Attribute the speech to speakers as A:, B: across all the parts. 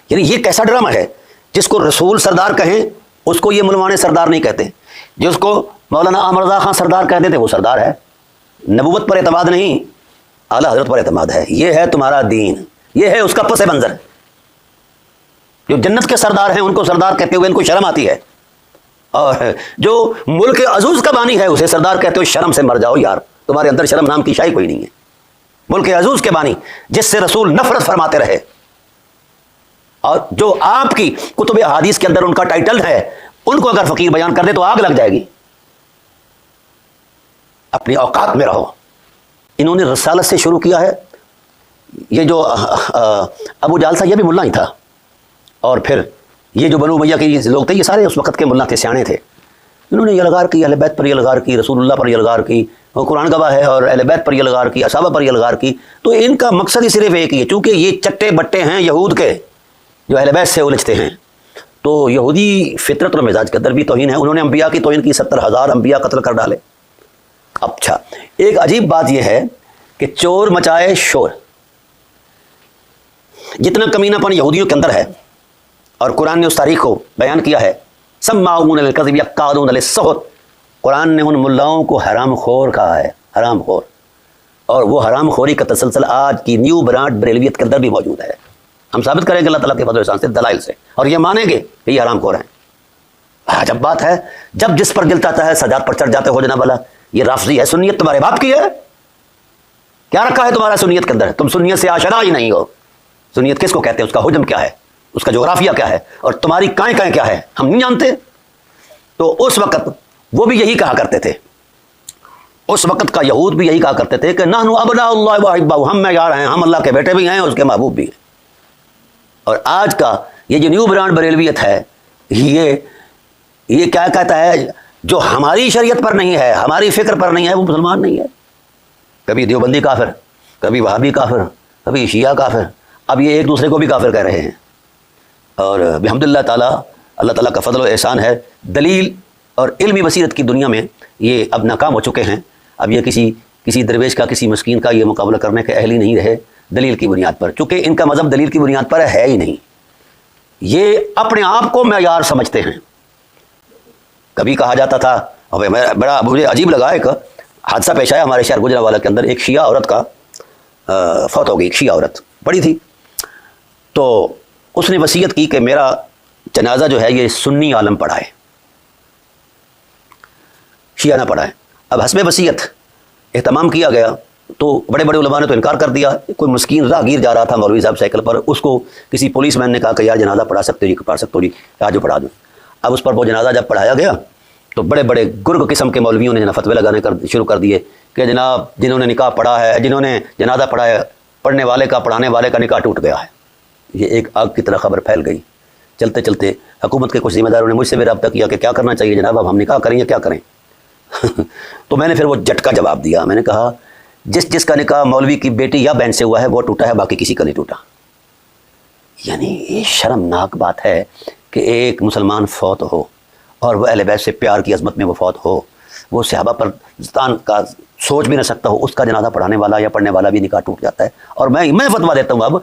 A: یعنی یہ کیسا ڈرامہ ہے؟ جس کو رسول سردار کہیں اس کو یہ ملوان سردار نہیں کہتے، جس کو مولانا احمد رضا خان سردار کہتے تھے وہ سردار ہے۔ نبوت پر اعتماد نہیں، اعلیٰ حضرت پر اعتماد ہے۔ یہ ہے تمہارا دین، یہ ہے اس کا پس منظر۔ جو جنت کے سردار ہیں ان کو سردار کہتے ہوئے ان کو شرم آتی ہے، اور جو ملک عزوز کا بانی ہے اسے سردار کہتے ہوئے شرم سے مر جاؤ یار، تمہارے اندر شرم نام کی شائی کوئی نہیں ہے۔ ملک عزوز کے بانی جس سے رسول نفرت فرماتے رہے، اور جو آپ کی کتب احادیث کے اندر ان کا ٹائٹل ہے، ان کو اگر فقیر بیان کر دے تو آگ لگ جائے گی۔ اپنی اوقات میں رہو۔ انہوں نے رسالت سے شروع کیا ہے۔ یہ جو ابو جہل تھا یہ بھی ملا ہی تھا، اور پھر یہ جو بنو امیہ کے لوگ تھے یہ سارے اس وقت کے ملا تھے، سیانے تھے۔ انہوں نے یہ لغار کی، اہل بیت پر یہ لغار کی، رسول اللہ پر یہ لغار کی، قرآن گواہ ہے، اور اہل بیت پر یہ لغار کی، اصحابہ پر یہ لغار کی۔ تو ان کا مقصد ہی صرف ایک ہی ہے، چونکہ یہ چٹے بٹے ہیں یہود کے جو اہل بیت سے الجھتے ہیں، تو یہودی فطرت اور مزاج کے اندر بھی توہین ہے۔ انہوں نے انبیاء کی توہین کی، 70,000 انبیاء قتل کر ڈالے۔ اچھا، ایک عجیب بات یہ ہے کہ چور مچائے شور، جتنا کمینہ پن یہودیوں کے اندر ہے، اور قرآن نے اس تاریخ کو بیان کیا ہے، سماعون للکذب یقادون للسحت، قرآن نے ان ملاؤں کو حرام خور کہا ہے، حرام خور، اور وہ حرام خوری کا تسلسل آج کی نیو برانڈ بریلویت کے اندر بھی موجود ہے۔ ہم ثابت کریں گے اللہ تعالیٰ کے فضل و احسان سے، دلائل سے، اور یہ مانیں گے کہ یہ حرام خور ہیں۔ جب بات ہے، جب جس پر دل چاہتا ہے سجاد پر چڑھ جاتے ہو جناب والا۔ یہ رافضی ہے، سنیت تمہارے باپ کی ہے؟ کیا رکھا ہے تمہارا سنیت کے اندر؟ تم سنیت سے آشنا ہی نہیں ہو۔ سنیت کس کو کہتے ہیں؟ اس کا حجم کیا ہے، اس کا جغرافیہ کیا ہے، اور تمہاری کائیں کائیں کیا ہے، ہم نہیں جانتے۔ تو اس وقت وہ بھی یہی کہا کرتے تھے، اس وقت کا یہود بھی یہی کہا کرتے تھے کہ نحن ابناء اللہ واحباؤہ، ہم معیار ہیں، ہم اللہ کے بیٹے بھی ہیں اور اس کے محبوب بھی ہیں۔ اور آج کا یہ جو نیو برانڈ بریلویت ہے، یہ کیا کہتا ہے؟ جو ہماری شریعت پر نہیں ہے، ہماری فکر پر نہیں ہے، وہ مسلمان نہیں ہے۔ کبھی دیوبندی کافر، کبھی وہابی کافر، کبھی شیعہ کافر، اب یہ ایک دوسرے کو بھی کافر کہہ رہے ہیں۔ اور بحمد اللہ تعالیٰ، اللہ تعالیٰ کا فضل و احسان ہے، دلیل اور علمی بصیرت کی دنیا میں یہ اب ناکام ہو چکے ہیں۔ اب یہ کسی درویش کا، کسی مسکین کا یہ مقابلہ کرنے کے اہل ہی نہیں رہے دلیل کی بنیاد پر، چونکہ ان کا مذہب دلیل کی بنیاد پر ہے ہی نہیں۔ یہ اپنے آپ کو معیار سمجھتے ہیں۔ کبھی کہا جاتا تھا، بڑا مجھے عجیب لگا، ایک حادثہ پیش آیا ہمارے شہر گجرانوالہ کے اندر، ایک شیعہ عورت کا فوت ہو گئی، ایک شیعہ عورت بڑی تھی، تو اس نے وصیت کی کہ میرا جنازہ جو ہے یہ سنی عالم پڑھائے، شیعہ نہ پڑھائے۔ اب حسب وصیت اہتمام کیا گیا تو بڑے بڑے علماء نے تو انکار کر دیا۔ کوئی مسکین راہگیر جا رہا تھا مولوی صاحب سائیکل پر، اس کو کسی پولیس مین نے کہا کہ یار جنازہ پڑھا سکتے ہو جی؟ پڑھا سکتے ہو جی، آج پڑھا دوں۔ اب اس پر وہ جنازہ جب پڑھایا گیا تو بڑے بڑے گرگ قسم کے مولویوں نے فتوے لگانے شروع کر دیے کہ جناب جنہوں نے نکاح پڑھا ہے، جنہوں نے جنازہ پڑھا ہے، پڑھنے والے کا، پڑھانے والے کا نکاح ٹوٹ گیا ہے۔ یہ ایک آگ کی طرح خبر پھیل گئی۔ چلتے چلتے حکومت کے کچھ ذمہ داروں نے مجھ سے بھی رابطہ کیا کہ کیا کرنا چاہیے جناب، اب ہم نکاح کریں یا کیا کریں؟ تو میں نے پھر وہ جھٹکا جواب دیا، میں نے کہا جس کا نکاح مولوی کی بیٹی یا بہن سے ہوا ہے وہ ٹوٹا ہے، باقی کسی کا نہیں ٹوٹا۔ یعنی یہ شرمناک بات ہے کہ ایک مسلمان فوت ہو اور وہ اہل بیت سے پیار کی عظمت میں وہ فوت ہو، وہ صحابہ پر زتان کا سوچ بھی نہ سکتا ہو، اس کا جنازہ پڑھانے والا یا پڑھنے والا بھی نکاح ٹوٹ جاتا ہے۔ اور میں فتویٰ دیتا ہوں،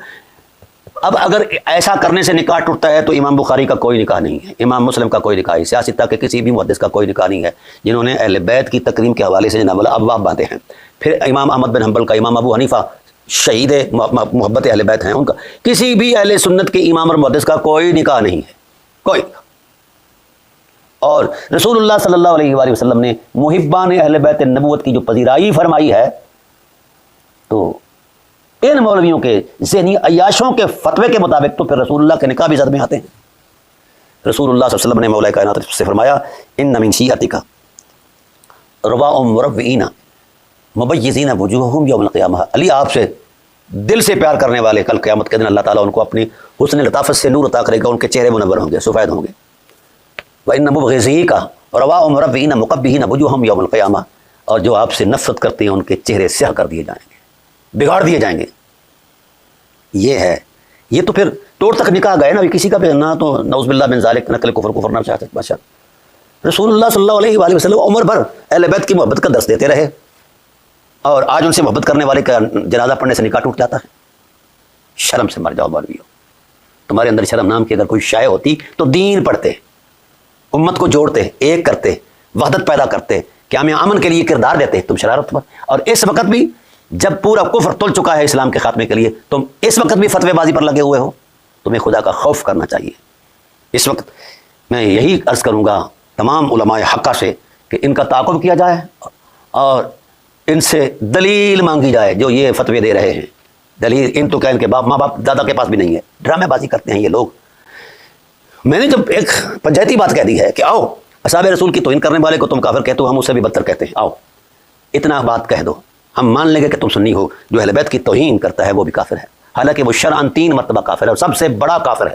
A: اب اگر ایسا کرنے سے نکاح ٹوٹتا ہے تو امام بخاری کا کوئی نکاح نہیں ہے، امام مسلم کا کوئی نکاح نہیں، سیاستہ کے کسی بھی محدث کا کوئی نکاح نہیں ہے جنہوں نے اہل بیت کی تکریم کے حوالے سے جناب ابواب باندھے ہیں۔ پھر امام احمد بن حنبل کا، امام ابو حنیفہ شہید محبت اہل بیت ہیں، ان کا کسی بھی اہل سنت کے امام اور محدث کا کوئی نکاح نہیں ہے، کوئی۔ اور رسول اللہ صلی اللہ علیہ وآلہ وسلم نے محبان اہل بیت نبوت کی جو پذیرائی فرمائی ہے، تو ان مولویوں کے ذہنی عیاشوں کے فتوے کے مطابق تو پھر رسول اللہ کے نکاح بھی زد میں آتے ہیں۔ رسول اللہ صلی اللہ علیہ وسلم نے مولا کائنات سے فرمایا ان من شیعتک رواء مربعین مبیضین وجوہہم یوم القیامہ، علی آپ سے دل سے پیار کرنے والے کل قیامت کے دن اللہ تعالیٰ ان کو اپنی حسن لطافت سے نور عطا کرے گا، ان کے چہرے منور ہوں گے، سفید ہوں گے۔ وَإِنَّ مُبْغِضِيكَ رَوَاءُ مُرَبِّئِينَ مُقَبِّحِينَ وُجُوهَهُمْ يَوْمَ الْقِيَامَةِ، اور جو آپ سے نفرت کرتے ہیں ان کے چہرے سیاہ کر دیے جائیں گے، بگاڑ دیے جائیں گے۔ یہ ہے، یہ تو پھر توڑ تک نکاح گئے نا، کسی کا بھی نہ تو نعوذ باللہ من ذالک نقل کفر نہ شہادت بادشاہ۔ رسول اللہ صلی اللہ علیہ وآلہ وسلم عمر بھر اہل بیت کی محبت کا درس دیتے رہے، اور آج ان سے محبت کرنے والے کا جنازہ پڑھنے سے نکاح ٹوٹ جاتا ہے۔ شرم سے مر جاؤ مولویو، تمہارے اندر شرم نام کی اگر کوئی شے ہوتی تو دین پڑھتے، امت کو جوڑتے، ایک کرتے، وحدت پیدا کرتے، قیام امن کے لیے کردار دیتے. تم شرارت پر. اور اس وقت بھی جب پورا کفر تل چکا ہے اسلام کے خاتمے کے لیے، تم اس وقت بھی فتوی بازی پر لگے ہوئے ہو. تمہیں خدا کا خوف کرنا چاہیے. اس وقت میں یہی عرض کروں گا تمام علماء حقہ سے کہ ان کا تعاقب کیا جائے اور ان سے دلیل مانگی جائے. جو یہ فتوی دے رہے ہیں دلیل ان تو کیا ان کے باپ ماں باپ دادا کے پاس بھی نہیں ہے. ڈرامے بازی کرتے ہیں یہ لوگ. میں نے جب ایک پنچایتی بات کہہ دی ہے کہ آؤ اصحاب رسول کی توہین کرنے والے کو تم کافر کہتے ہو، ہم اس سے بھی بدتر کہتے ہیں، آؤ اتنا بات کہہ دو، ہم مان لیں گے کہ تم سنی ہو. جو اہل بیت کی توہین کرتا ہے وہ بھی کافر ہے، حالانکہ وہ شرعاً 3 مرتبہ کافر ہے اور سب سے بڑا کافر ہے.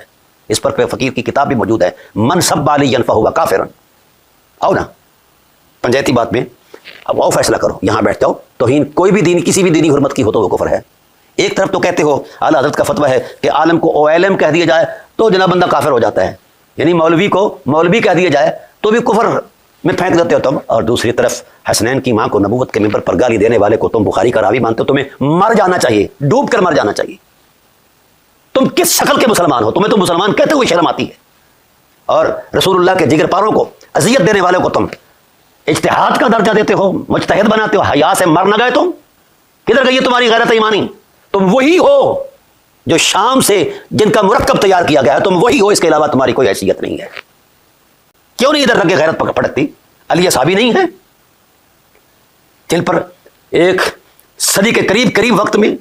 A: اس پر فقیر کی کتاب بھی موجود ہے، من سب علی فہو کافر. آؤ نا پنچایتی بات میں اب آؤ فیصلہ کرو، یہاں بیٹھ جاؤ. توہین کوئی بھی دینی کسی بھی دینی حرمت کی ہو تو وہ کفر ہے. ایک طرف تو کہتے ہو اعلیٰ حضرت کا فتویٰ ہے کہ عالم کو OLM کہہ دیا جائے تو جناب بندہ کافر ہو جاتا ہے، یعنی مولوی کو مولوی کہہ دیا جائے تو بھی کفر میں پھینک دیتے ہو تم. اور دوسری طرف حسنین کی ماں کو نبوت کے منبر پر گالی دینے والے کو تم بخاری کا راوی مانتے ہو. تمہیں مر جانا چاہیے، ڈوب کر مر جانا چاہیے. تم کس شکل کے مسلمان ہو؟ تمہیں تو مسلمان کہتے ہوئے شرم آتی ہے. اور رسول اللہ کے جگر پاروں کو اذیت دینے والے کو تم اجتہاد کا درجہ دیتے ہو، مجتہد بناتے ہو. حیا سے مر نہ گئے تم؟ کدھر گئی تمہاری غیرت ایمانی؟ تم وہی ہو جو شام سے جن کا مرکب تیار کیا گیا ہے، تم وہی ہو، اس کے علاوہ تمہاری کوئی حیثیت نہیں ہے. کیوں نہیں ادھر رکھ کے غیرت پڑکتی؟ علی اصحابی نہیں ہے جن پر ایک صدی کے قریب وقت میں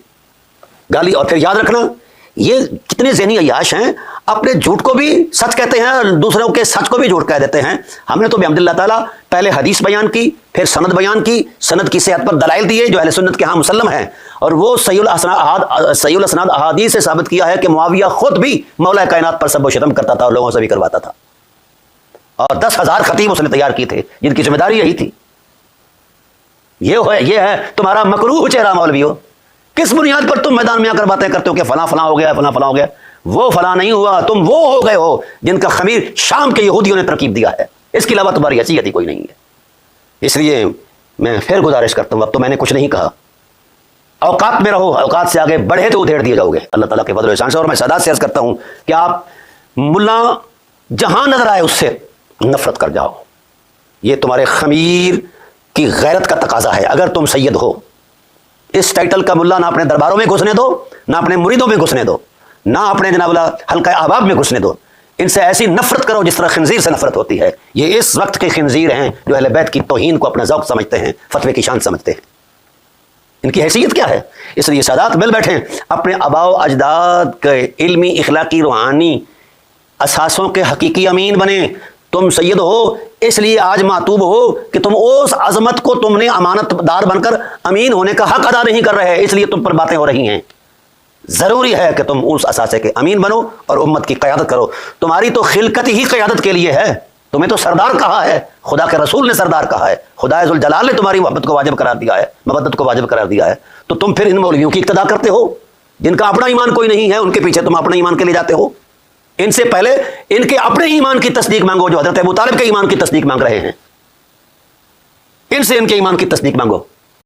A: گالی؟ اور پھر یاد رکھنا یہ کتنے ذہنی عیاش ہیں، اپنے جھوٹ کو بھی سچ کہتے ہیں اور دوسروں کے سچ کو بھی جھوٹ کہہ دیتے ہیں. ہم نے تو بحمد اللہ تعالیٰ پہلے حدیث بیان کی، پھر سند بیان کی، سند کی صحت پر دلائل دیے جو اہل سنت کے ہاں مسلم ہیں، اور وہ صحیح الاسناد احادیث سے ثابت کیا ہے کہ معاویہ خود بھی مولا کائنات پر سب و شتم کرتا تھا اور لوگوں سے بھی کرواتا تھا. اور 10,000 خطیب اس نے تیار کی تھے جن کی ذمہ داری یہی تھی. یہ ہے تمہارا مکروہ چہرہ مولویو. کس بنیاد پر تم میدان میں آ کر باتیں کرتے ہو کہ فلاں فلاں ہو گیا، فلاں فلاں ہو گیا؟ وہ فلاں نہیں ہوا، تم وہ ہو گئے ہو جن کا خمیر شام کے یہودیوں نے ترکیب دیا ہے. اس کے علاوہ تمہاری حیثیت ہی کوئی نہیں ہے. اس لیے میں پھر گزارش کرتا ہوں، اب تو میں نے کچھ نہیں کہا، اوقات میں رہو، اوقات سے آگے بڑھے تو ادھیڑ دیے جاؤ گے اللہ تعالیٰ کے فضل و احسان سے. اور میں سادات سے عرض کرتا ہوں کہ آپ ملا جہاں نظر آئے اس سے نفرت کر جاؤ. یہ تمہارے خمیر کی غیرت کا تقاضا ہے. اگر تم سید ہو، اس ٹائٹل کا ملا نہ اپنے درباروں میں گھسنے دو، نہ اپنے مریدوں میں گھسنے دو، نہ اپنے جناب حلقہ احباب میں گھسنے دو. ان سے ایسی نفرت کرو جس طرح خنزیر سے نفرت ہوتی ہے. یہ اس وقت کے خنزیر ہیں جو اہل بیت کی توہین کو اپنا ذوق سمجھتے ہیں، فتوے کی شان سمجھتے ہیں. ان کی حیثیت کیا ہے؟ اس لیے سادات مل بیٹھیں، اپنے آباء و اجداد کے علمی، اخلاقی، روحانی اساسوں کے حقیقی امین بنیں. تم سید ہو اس لیے آج معتوب ہو کہ تم اس عظمت کو تم نے امانت دار بن کر امین ہونے کا حق ادا نہیں کر رہے، اس لیے تم پر باتیں ہو رہی ہیں. ضروری ہے کہ تم اس اثاثے کے امین بنو اور امت کی قیادت کرو. تمہاری تو خلقت ہی قیادت کے لیے ہے. تمہیں تو سردار کہا ہے، خدا کے رسول نے سردار کہا ہے، خدا ذوالجلال نے تمہاری محبت کو واجب قرار دیا ہے، مودت کو واجب قرار دیا ہے. تو تم پھر ان مولویوں کی اقتدا کرتے ہو جن کا اپنا ایمان کوئی نہیں ہے، ان کے پیچھے تم اپنے ایمان کے لے جاتے ہو. ان سے پہلے ان کے اپنے ایمان کی تصدیق مانگو جو حضرت ابو طالب کے ایمان کی تصدیق مانگ رہے ہیں. ان سے ان کے ایمان کی تصدیق مانگو.